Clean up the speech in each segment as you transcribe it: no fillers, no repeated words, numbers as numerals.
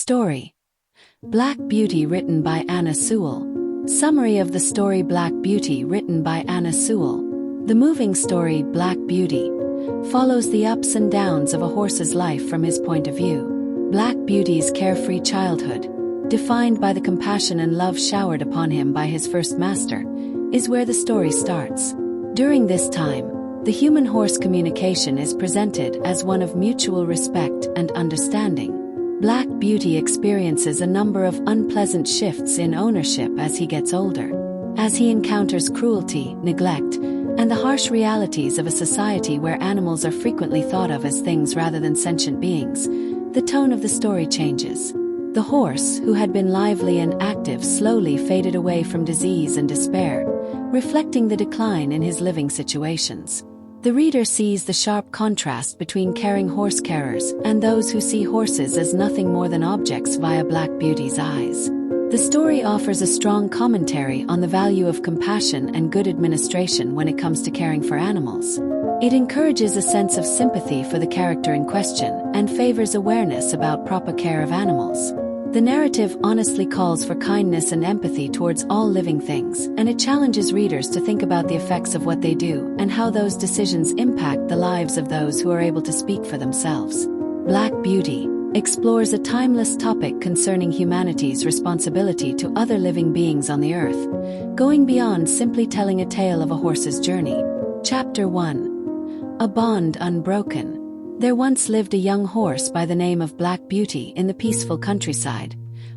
Story. Black Beauty, written by Anna Sewell. Summary of the story Black Beauty, written by Anna Sewell. The moving story Black Beauty follows the ups and downs of a horse's life from his point of view. Black Beauty's carefree childhood, defined by the compassion and love showered upon him by his first master, is where the story starts. During this time, the human-horse communication is presented as one of mutual respect and understanding. Black Beauty experiences a number of unpleasant shifts in ownership as he gets older. As he encounters cruelty, neglect, and the harsh realities of a society where animals are frequently thought of as things rather than sentient beings, the tone of the story changes. The horse, who had been lively and active, slowly faded away from disease and despair, reflecting the decline in his living situations. The reader sees the sharp contrast between caring horse carers and those who see horses as nothing more than objects via Black Beauty's eyes. The story offers a strong commentary on the value of compassion and good administration when it comes to caring for animals. It encourages a sense of sympathy for the character in question and favors awareness about proper care of animals. The narrative honestly calls for kindness and empathy towards all living things, and it challenges readers to think about the effects of what they do and how those decisions impact the lives of those who are able to speak for themselves. Black Beauty explores a timeless topic concerning humanity's responsibility to other living beings on the earth, going beyond simply telling a tale of a horse's journey. Chapter 1. A Bond Unbroken. There once lived a young horse by the name of Black Beauty in the peaceful countryside,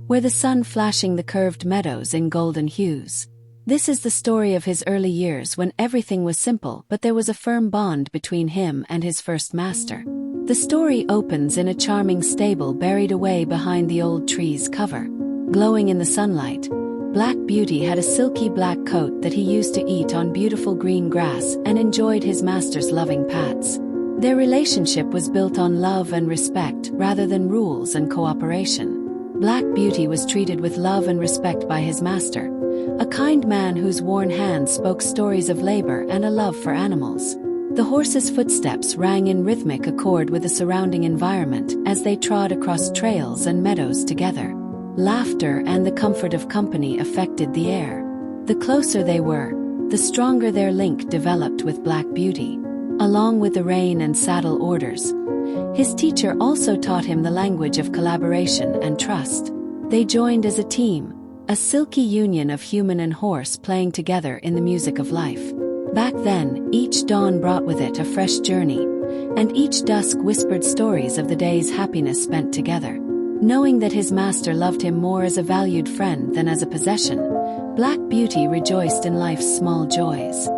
where the sun flashing the curved meadows in golden hues. This is the story of his early years when everything was simple, but there was a firm bond between him and his first master. The story opens in a charming stable buried away behind the old tree's cover. Glowing in the sunlight, Black Beauty had a silky black coat that he used to eat on beautiful green grass and enjoyed his master's loving pats. Their relationship was built on love and respect rather than rules and cooperation. Black Beauty was treated with love and respect by his master, a kind man whose worn hands spoke stories of labor and a love for animals. The horse's footsteps rang in rhythmic accord with the surrounding environment as they trod across trails and meadows together. Laughter and the comfort of company affected the air. The closer they were, the stronger their link developed with Black Beauty. Along with the rein and saddle orders, his teacher also taught him the language of collaboration and trust. They joined as a team, a silky union of human and horse playing together in the music of life. Back then, each dawn brought with it a fresh journey, and each dusk whispered stories of the day's happiness spent together. Knowing that his master loved him more as a valued friend than as a possession, Black Beauty rejoiced in life's small joys.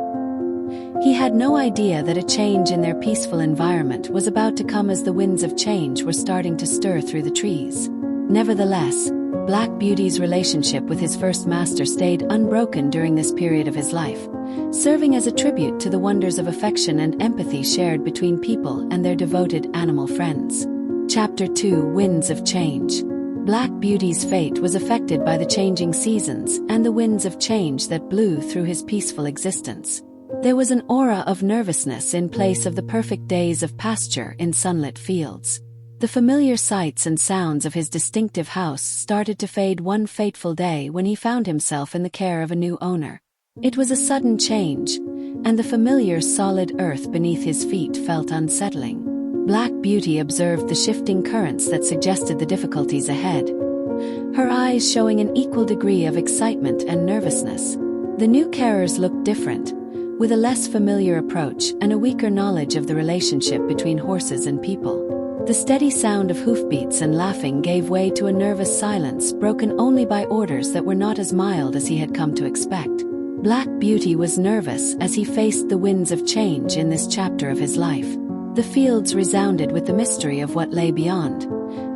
He had no idea that a change in their peaceful environment was about to come as the winds of change were starting to stir through the trees. Nevertheless, Black Beauty's relationship with his first master stayed unbroken during this period of his life, serving as a tribute to the wonders of affection and empathy shared between people and their devoted animal friends. Chapter 2. Winds of Change. Black Beauty's fate was affected by the changing seasons and the winds of change that blew through his peaceful existence. There was an aura of nervousness in place of the perfect days of pasture in sunlit fields. The familiar sights and sounds of his distinctive house started to fade one fateful day when he found himself in the care of a new owner. It was a sudden change, and the familiar solid earth beneath his feet felt unsettling. Black Beauty observed the shifting currents that suggested the difficulties ahead, her eyes showing an equal degree of excitement and nervousness. The new carers looked different, with a less familiar approach and a weaker knowledge of the relationship between horses and people. The steady sound of hoofbeats and laughing gave way to a nervous silence broken only by orders that were not as mild as he had come to expect. Black Beauty was nervous as he faced the winds of change in this chapter of his life. The fields resounded with the mystery of what lay beyond,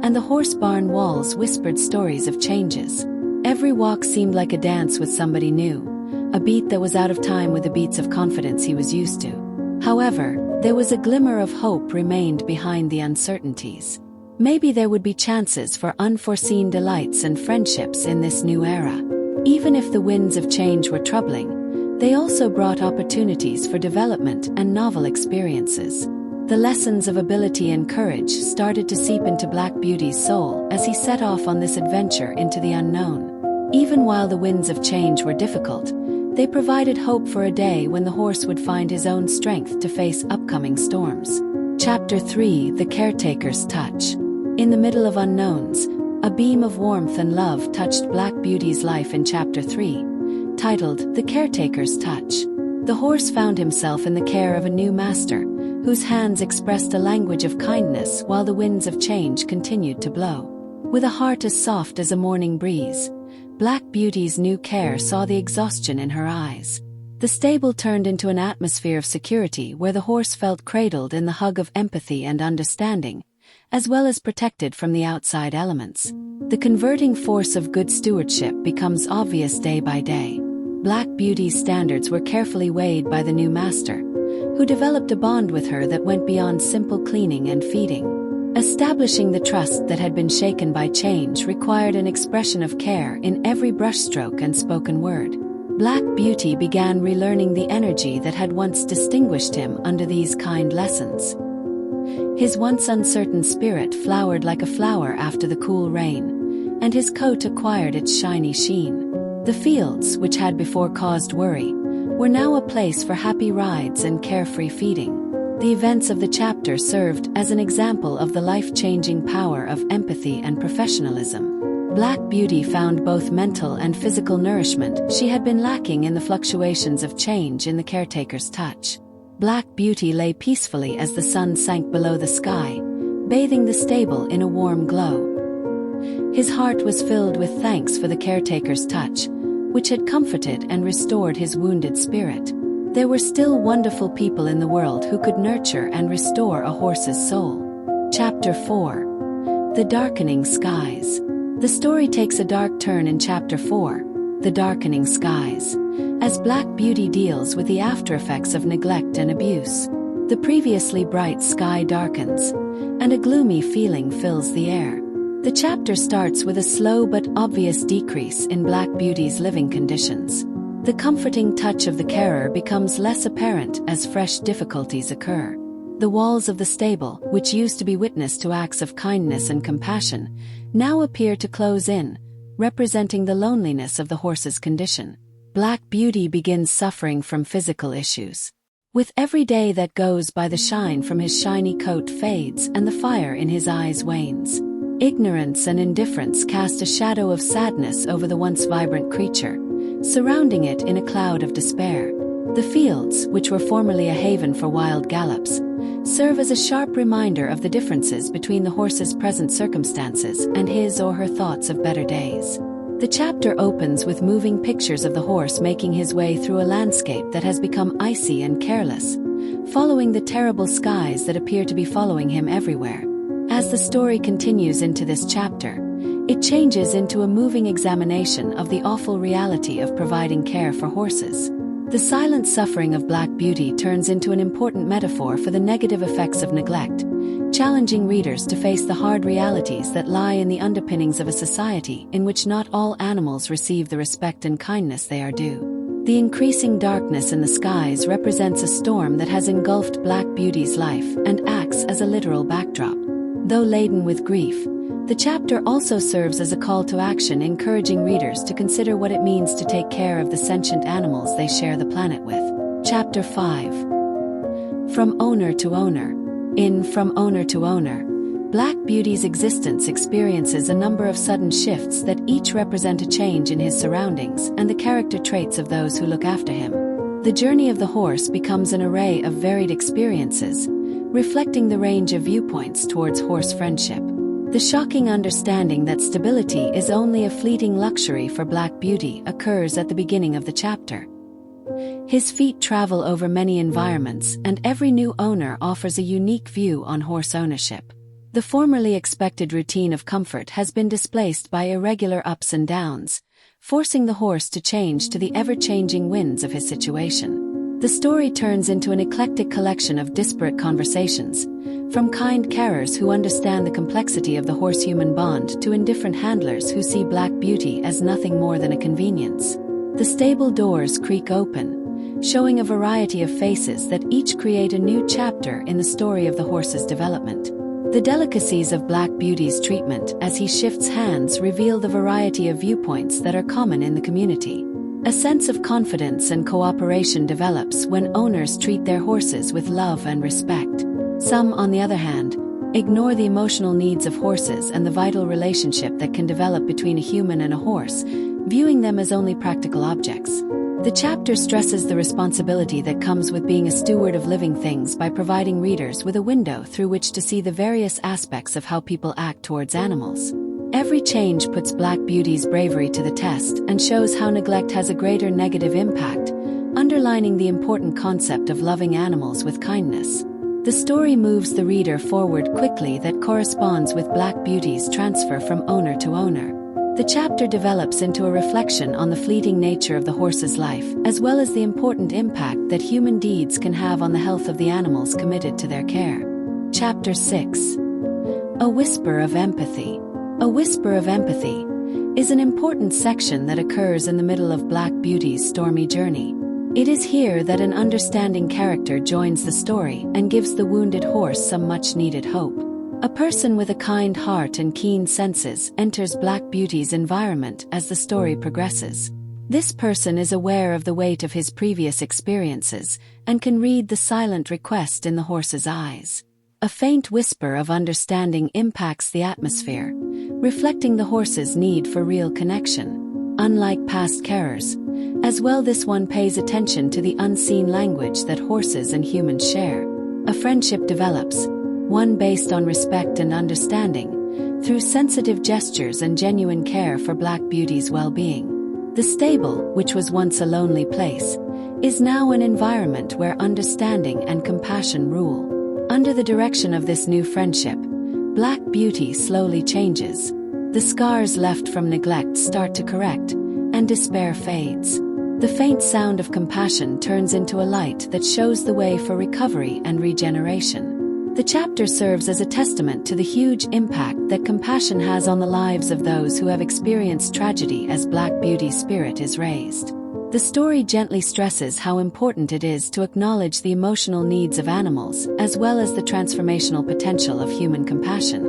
and the horse barn walls whispered stories of changes. Every walk seemed like a dance with somebody new, a beat that was out of time with the beats of confidence he was used to. However, there was a glimmer of hope remained behind the uncertainties. Maybe there would be chances for unforeseen delights and friendships in this new era. Even if the winds of change were troubling, they also brought opportunities for development and novel experiences. The lessons of ability and courage started to seep into Black Beauty's soul as he set off on this adventure into the unknown. Even while the winds of change were difficult, they provided hope for a day when the horse would find his own strength to face upcoming storms. Chapter 3: The Caretaker's Touch. In the middle of unknowns, a beam of warmth and love touched Black Beauty's life in Chapter 3, titled The Caretaker's Touch. The horse found himself in the care of a new master, whose hands expressed a language of kindness while the winds of change continued to blow. With a heart as soft as a morning breeze, Black Beauty's new care saw the exhaustion in her eyes. The stable turned into an atmosphere of security where the horse felt cradled in the hug of empathy and understanding, as well as protected from the outside elements. The converting force of good stewardship becomes obvious day by day. Black Beauty's standards were carefully weighed by the new master, who developed a bond with her that went beyond simple cleaning and feeding. Establishing the trust that had been shaken by change required an expression of care in every brushstroke and spoken word. Black Beauty began relearning the energy that had once distinguished him under these kind lessons. His once uncertain spirit flowered like a flower after the cool rain, and his coat acquired its shiny sheen. The fields, which had before caused worry, were now a place for happy rides and carefree feeding. The events of the chapter served as an example of the life-changing power of empathy and professionalism. Black Beauty found both mental and physical nourishment she had been lacking in the fluctuations of change in the caretaker's touch. Black Beauty lay peacefully as the sun sank below the sky, bathing the stable in a warm glow. His heart was filled with thanks for the caretaker's touch, which had comforted and restored his wounded spirit. There were still wonderful people in the world who could nurture and restore a horse's soul. Chapter 4: The Darkening Skies. The story takes a dark turn in Chapter 4, The Darkening Skies, as Black Beauty deals with the aftereffects of neglect and abuse. The previously bright sky darkens, and a gloomy feeling fills the air. The chapter starts with a slow but obvious decrease in Black Beauty's living conditions. The comforting touch of the carer becomes less apparent as fresh difficulties occur. The walls of the stable, which used to be witness to acts of kindness and compassion, now appear to close in, representing the loneliness of the horse's condition. Black Beauty begins suffering from physical issues. With every day that goes by, the shine from his shiny coat fades and the fire in his eyes wanes. Ignorance and indifference cast a shadow of sadness over the once vibrant creature, surrounding it in a cloud of despair. The fields, which were formerly a haven for wild gallops, serve as a sharp reminder of the differences between the horse's present circumstances and his or her thoughts of better days. The chapter opens with moving pictures of the horse making his way through a landscape that has become icy and careless, following the terrible skies that appear to be following him everywhere. As the story continues into this chapter, it changes into a moving examination of the awful reality of providing care for horses. The silent suffering of Black Beauty turns into an important metaphor for the negative effects of neglect, challenging readers to face the hard realities that lie in the underpinnings of a society in which not all animals receive the respect and kindness they are due. The increasing darkness in the skies represents a storm that has engulfed Black Beauty's life and acts as a literal backdrop. Though laden with grief, the chapter also serves as a call to action, encouraging readers to consider what it means to take care of the sentient animals they share the planet with. Chapter 5: From Owner to Owner. In From Owner to Owner, Black Beauty's existence experiences a number of sudden shifts that each represent a change in his surroundings and the character traits of those who look after him. The journey of the horse becomes an array of varied experiences, reflecting the range of viewpoints towards horse friendship. The shocking understanding that stability is only a fleeting luxury for Black Beauty occurs at the beginning of the chapter. His feet travel over many environments, and every new owner offers a unique view on horse ownership. The formerly expected routine of comfort has been displaced by irregular ups and downs, forcing the horse to change to the ever-changing winds of his situation. The story turns into an eclectic collection of disparate conversations, from kind carers who understand the complexity of the horse-human bond to indifferent handlers who see Black Beauty as nothing more than a convenience. The stable doors creak open, showing a variety of faces that each create a new chapter in the story of the horse's development. The delicacies of Black Beauty's treatment as he shifts hands reveal the variety of viewpoints that are common in the community. A sense of confidence and cooperation develops when owners treat their horses with love and respect. Some, on the other hand, ignore the emotional needs of horses and the vital relationship that can develop between a human and a horse, viewing them as only practical objects. The chapter stresses the responsibility that comes with being a steward of living things by providing readers with a window through which to see the various aspects of how people act towards animals. Every change puts Black Beauty's bravery to the test and shows how neglect has a greater negative impact, underlining the important concept of loving animals with kindness. The story moves the reader forward quickly that corresponds with Black Beauty's transfer from owner to owner. The chapter develops into a reflection on the fleeting nature of the horse's life, as well as the important impact that human deeds can have on the health of the animals committed to their care. Chapter 6. A Whisper of Empathy. A Whisper of Empathy is an important section that occurs in the middle of Black Beauty's stormy journey. It is here that an understanding character joins the story and gives the wounded horse some much-needed hope. A person with a kind heart and keen senses enters Black Beauty's environment as the story progresses. This person is aware of the weight of his previous experiences and can read the silent request in the horse's eyes. A faint whisper of understanding impacts the atmosphere, reflecting the horse's need for real connection. Unlike past carers, as well, this one pays attention to the unseen language that horses and humans share. A friendship develops, one based on respect and understanding, through sensitive gestures and genuine care for Black Beauty's well-being. The stable, which was once a lonely place, is now an environment where understanding and compassion rule. Under the direction of this new friendship, Black Beauty slowly changes. The scars left from neglect start to correct, and despair fades. The faint sound of compassion turns into a light that shows the way for recovery and regeneration. The chapter serves as a testament to the huge impact that compassion has on the lives of those who have experienced tragedy as Black Beauty's spirit is raised. The story gently stresses how important it is to acknowledge the emotional needs of animals as well as the transformational potential of human compassion.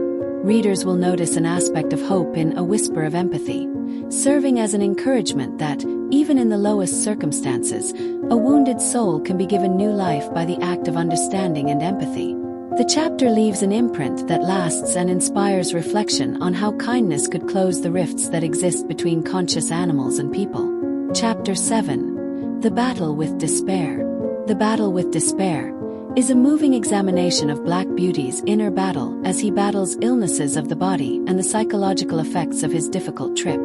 Readers will notice an aspect of hope in A Whisper of Empathy, serving as an encouragement that, even in the lowest circumstances, a wounded soul can be given new life by the act of understanding and empathy. The chapter leaves an imprint that lasts and inspires reflection on how kindness could close the rifts that exist between conscious animals and people. Chapter 7. The Battle with Despair. The Battle with Despair is a moving examination of Black Beauty's inner battle as he battles illnesses of the body and the psychological effects of his difficult trip.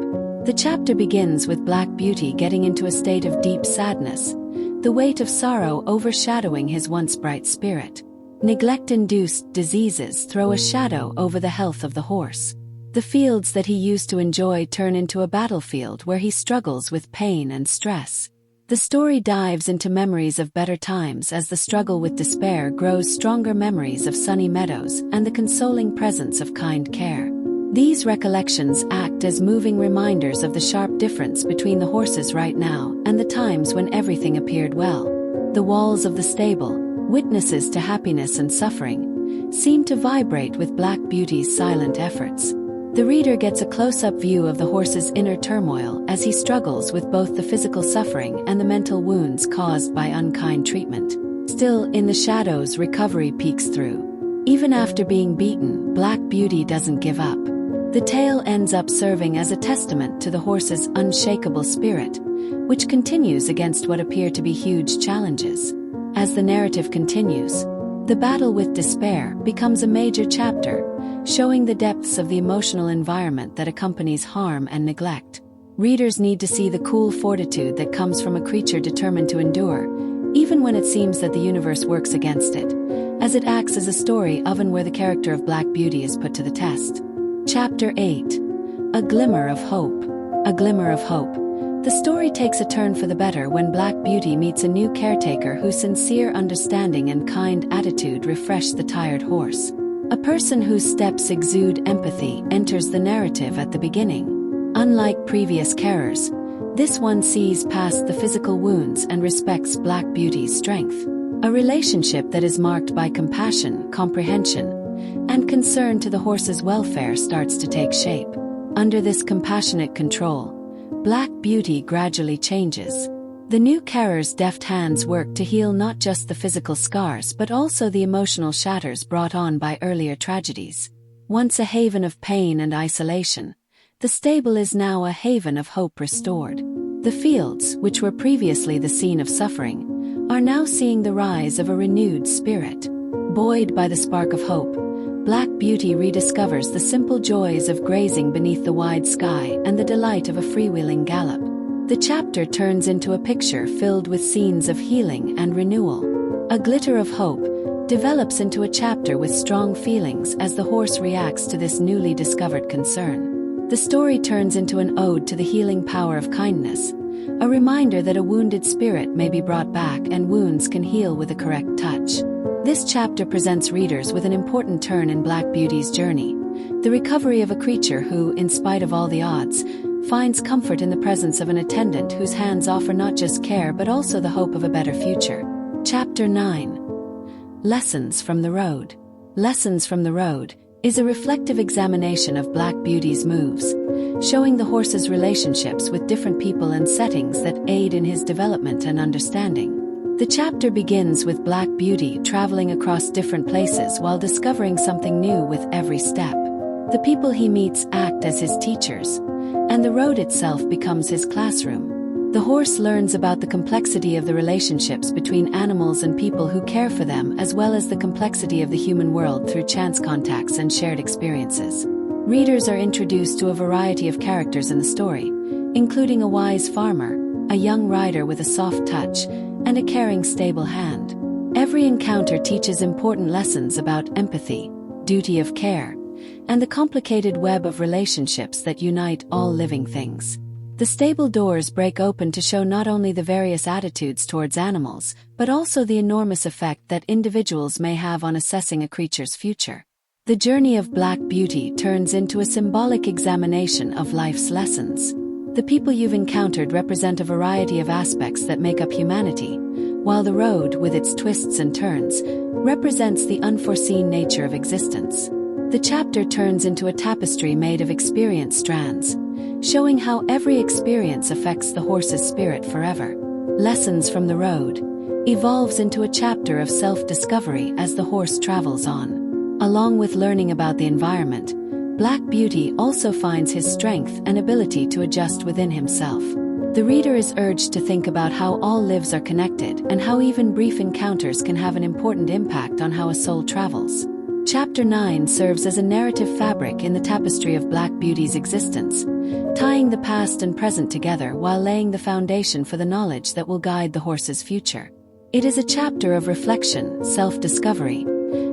The chapter begins with Black Beauty getting into a state of deep sadness, the weight of sorrow overshadowing his once bright spirit. Neglect-induced diseases throw a shadow over the health of the horse. The fields that he used to enjoy turn into a battlefield where he struggles with pain and stress. The story dives into memories of better times as the struggle with despair grows stronger memories of sunny meadows and the consoling presence of kind care. These recollections act as moving reminders of the sharp difference between the horses right now and the times when everything appeared well. The walls of the stable, witnesses to happiness and suffering, seem to vibrate with Black Beauty's silent efforts. The reader gets a close-up view of the horse's inner turmoil as he struggles with both the physical suffering and the mental wounds caused by unkind treatment. Still, in the shadows, recovery peeks through. Even after being beaten, Black Beauty doesn't give up. The tale ends up serving as a testament to the horse's unshakable spirit, which continues against what appear to be huge challenges. As the narrative continues, the battle with despair becomes a major chapter, showing the depths of the emotional environment that accompanies harm and neglect. Readers need to see the cool fortitude that comes from a creature determined to endure, even when it seems that the universe works against it, as it acts as a story oven where the character of Black Beauty is put to the test. Chapter 8. A Glimmer of Hope. A Glimmer of Hope. The story takes a turn for the better when Black Beauty meets a new caretaker whose sincere understanding and kind attitude refresh the tired horse. A person whose steps exude empathy enters the narrative at the beginning. Unlike previous carers, This one sees past the physical wounds and respects Black Beauty's strength. A relationship that is marked by compassion, comprehension, and concern to the horse's welfare starts to take shape. Under this compassionate control, Black Beauty gradually changes. The new carer's deft hands work to heal not just the physical scars but also the emotional shatters brought on by earlier tragedies. Once a haven of pain and isolation, the stable is now a haven of hope restored. The fields, which were previously the scene of suffering, are now seeing the rise of a renewed spirit. Buoyed by the spark of hope, Black Beauty rediscovers the simple joys of grazing beneath the wide sky and the delight of a freewheeling gallop. The chapter turns into a picture filled with scenes of healing and renewal. A glitter of hope develops into a chapter with strong feelings as the horse reacts to this newly discovered concern. The story turns into an ode to the healing power of kindness, a reminder that a wounded spirit may be brought back and wounds can heal with a correct touch. This chapter presents readers with an important turn in Black Beauty's journey, the recovery of a creature who, in spite of all the odds, finds comfort in the presence of an attendant whose hands offer not just care but also the hope of a better future. Chapter 9. Lessons from the Road. Lessons from the Road is a reflective examination of Black Beauty's moves, showing the horse's relationships with different people and settings that aid in his development and understanding. The chapter begins with Black Beauty traveling across different places while discovering something new with every step. The people he meets act as his teachers, and the road itself becomes his classroom. The horse learns about the complexity of the relationships between animals and people who care for them, as well as the complexity of the human world through chance contacts and shared experiences. Readers are introduced to a variety of characters in the story, including a wise farmer, a young rider with a soft touch, and a caring stable hand. Every encounter teaches important lessons about empathy, duty of care, and the complicated web of relationships that unite all living things. The stable doors break open to show not only the various attitudes towards animals, but also the enormous effect that individuals may have on assessing a creature's future. The journey of Black Beauty turns into a symbolic examination of life's lessons. The people you've encountered represent a variety of aspects that make up humanity, while the road, with its twists and turns, represents the unforeseen nature of existence. The chapter turns into a tapestry made of experience strands, showing how every experience affects the horse's spirit forever. Lessons from the Road evolves into a chapter of self-discovery as the horse travels on. Along with learning about the environment, Black Beauty also finds his strength and ability to adjust within himself. The reader is urged to think about how all lives are connected and how even brief encounters can have an important impact on how a soul travels. Chapter 9 serves as a narrative fabric in the tapestry of Black Beauty's existence, tying the past and present together while laying the foundation for the knowledge that will guide the horse's future. It is a chapter of reflection, self-discovery,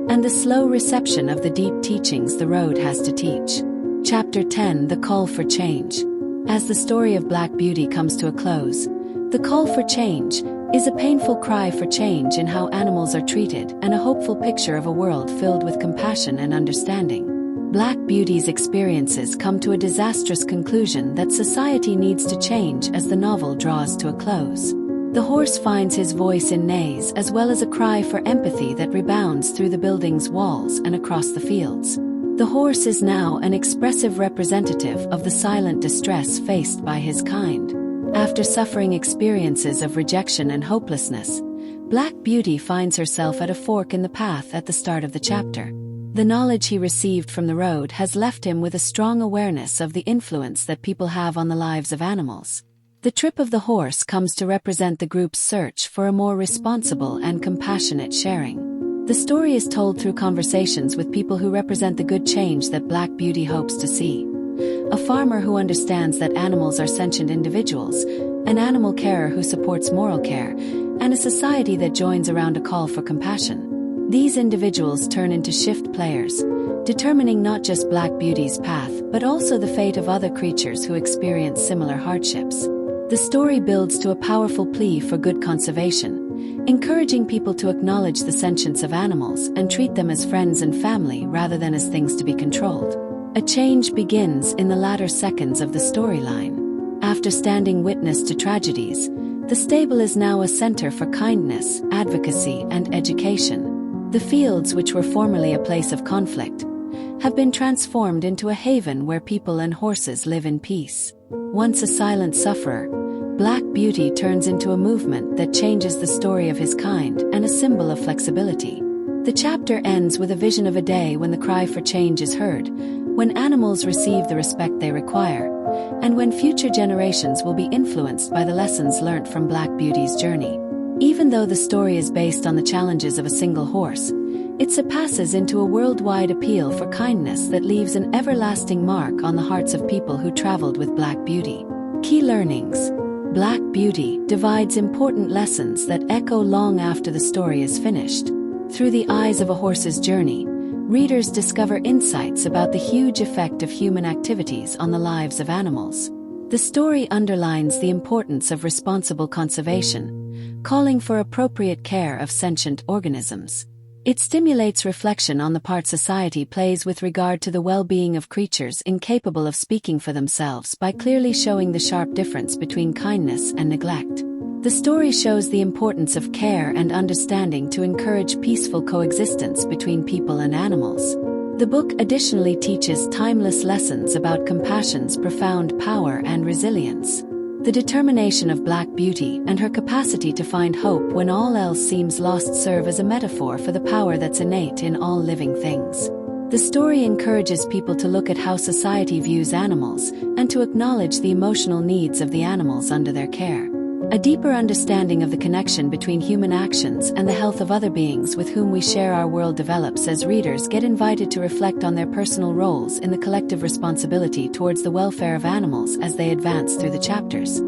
and the slow reception of the deep teachings the road has to teach. Chapter 10, The Call for Change. As the story of Black Beauty comes to a close, the call for change is a painful cry for change in how animals are treated and a hopeful picture of a world filled with compassion and understanding. Black Beauty's experiences come to a disastrous conclusion that society needs to change as the novel draws to a close. The horse finds his voice in neighs as well as a cry for empathy that rebounds through the building's walls and across the fields. The horse is now an expressive representative of the silent distress faced by his kind. After suffering experiences of rejection and hopelessness, Black Beauty finds herself at a fork in the path at the start of the chapter. The knowledge he received from the road has left him with a strong awareness of the influence that people have on the lives of animals. The trip of the horse comes to represent the group's search for a more responsible and compassionate sharing. The story is told through conversations with people who represent the good change that Black Beauty hopes to see. A farmer who understands that animals are sentient individuals, an animal carer who supports moral care, and a society that joins around a call for compassion. These individuals turn into shift players, determining not just Black Beauty's path but also the fate of other creatures who experience similar hardships. The story builds to a powerful plea for good conservation, encouraging people to acknowledge the sentience of animals and treat them as friends and family rather than as things to be controlled. A change begins in the latter seconds of the storyline. After After standing witness to tragedies, the stable is now a center for kindness, advocacy, and education. The fields, which were formerly a place of conflict, have been transformed into a haven where people and horses live in peace. Once a silent sufferer, Black Beauty turns into a movement that changes the story of his kind and a symbol of flexibility. The chapter ends with a vision of a day when the cry for change is heard, when animals receive the respect they require, and when future generations will be influenced by the lessons learnt from Black Beauty's journey. Even though the story is based on the challenges of a single horse, it surpasses into a worldwide appeal for kindness that leaves an everlasting mark on the hearts of people who traveled with Black Beauty. Key learnings. Black Beauty divides important lessons that echo long after the story is finished. Through the eyes of a horse's journey, readers discover insights about the huge effect of human activities on the lives of animals. The story underlines the importance of responsible conservation, calling for appropriate care of sentient organisms. It stimulates reflection on the part society plays with regard to the well-being of creatures incapable of speaking for themselves by clearly showing the sharp difference between kindness and neglect. The story shows the importance of care and understanding to encourage peaceful coexistence between people and animals. The book additionally teaches timeless lessons about compassion's profound power and resilience. The determination of Black Beauty and her capacity to find hope when all else seems lost serve as a metaphor for the power that's innate in all living things. The story encourages people to look at how society views animals and to acknowledge the emotional needs of the animals under their care. A deeper understanding of the connection between human actions and the health of other beings with whom we share our world develops as readers get invited to reflect on their personal roles in the collective responsibility towards the welfare of animals as they advance through the chapters.